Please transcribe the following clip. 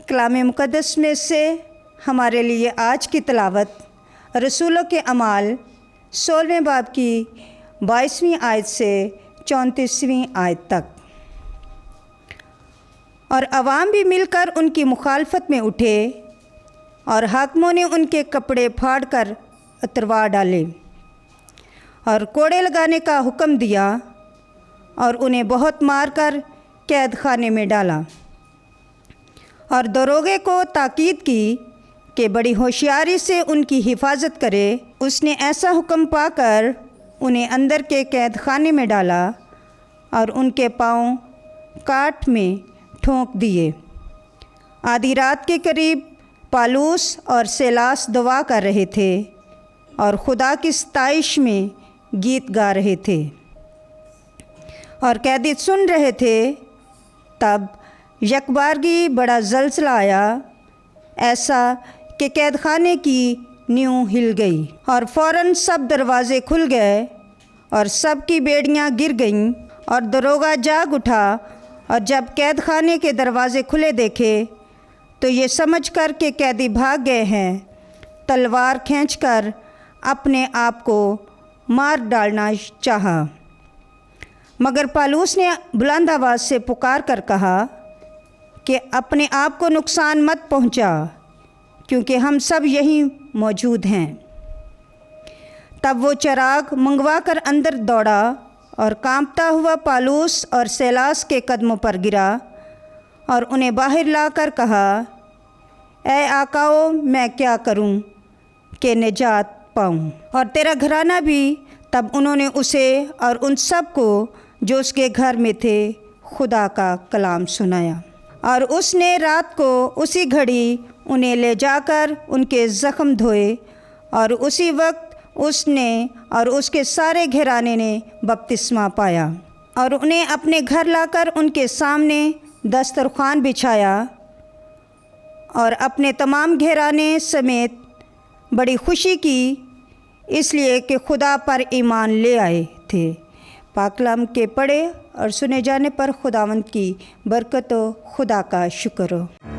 कलाम मुक़द्दस में से हमारे लिए आज की तिलावत रसूलों के अमाल 16वें बाब की 22वीं आयत से 34वीं आयत तक। और अवाम भी मिलकर उनकी मुखालफत में उठे और हाकिमों ने उनके कपड़े फाड़ कर उतरवा डाले और कोड़े लगाने का हुक्म दिया और उन्हें बहुत मारकर कैद खाने में डाला। और दरोगे को ताकीद की कि बड़ी होशियारी से उनकी हिफाजत करे। उसने ऐसा हुक्म पाकर उन्हें अंदर के कैद खाने में डाला और उनके पाँव काठ में ठोंक दिए। आधी रात के करीब पालूस और सेलास दुआ कर रहे थे और खुदा की सताइश में गीत गा रहे थे और कैदी सुन रहे थे। तब यकबारगी बड़ा ज़लज़ला आया, ऐसा कि कैद खाने की नींव हिल गई और फ़ौरन सब दरवाज़े खुल गए और सब की बेड़ियाँ गिर गईं। और दरोगा जाग उठा और जब कैद खाने के दरवाज़े खुले देखे तो ये समझ कर कि कैदी भाग गए हैं, तलवार खींचकर अपने आप को मार डालना चाहा। मगर पालूस ने बुलंद आवाज़ से पुकार कर कहा कि अपने आप को नुकसान मत पहुंचा, क्योंकि हम सब यहीं मौजूद हैं। तब वो चिराग मंगवा कर अंदर दौड़ा और कांपता हुआ पालूस और सेलास के कदमों पर गिरा और उन्हें बाहर लाकर कहा, ऐ आकाओ, मैं क्या करूं कि निजात पाऊं। और तेरा घराना भी। तब उन्होंने उसे और उन सब को जो उसके घर में थे खुदा का कलाम सुनाया। और उसने रात को उसी घड़ी उन्हें ले जाकर उनके ज़ख्म धोए और उसी वक्त उसने और उसके सारे घराने ने बपतिस्मा पाया। और उन्हें अपने घर लाकर उनके सामने दस्तरखान बिछाया और अपने तमाम घराने समेत बड़ी खुशी की, इसलिए कि खुदा पर ईमान ले आए थे। पाक कलाम के पढ़े और सुने जाने पर खुदावंद की बरकत हो, खुदा का शुक्र हो।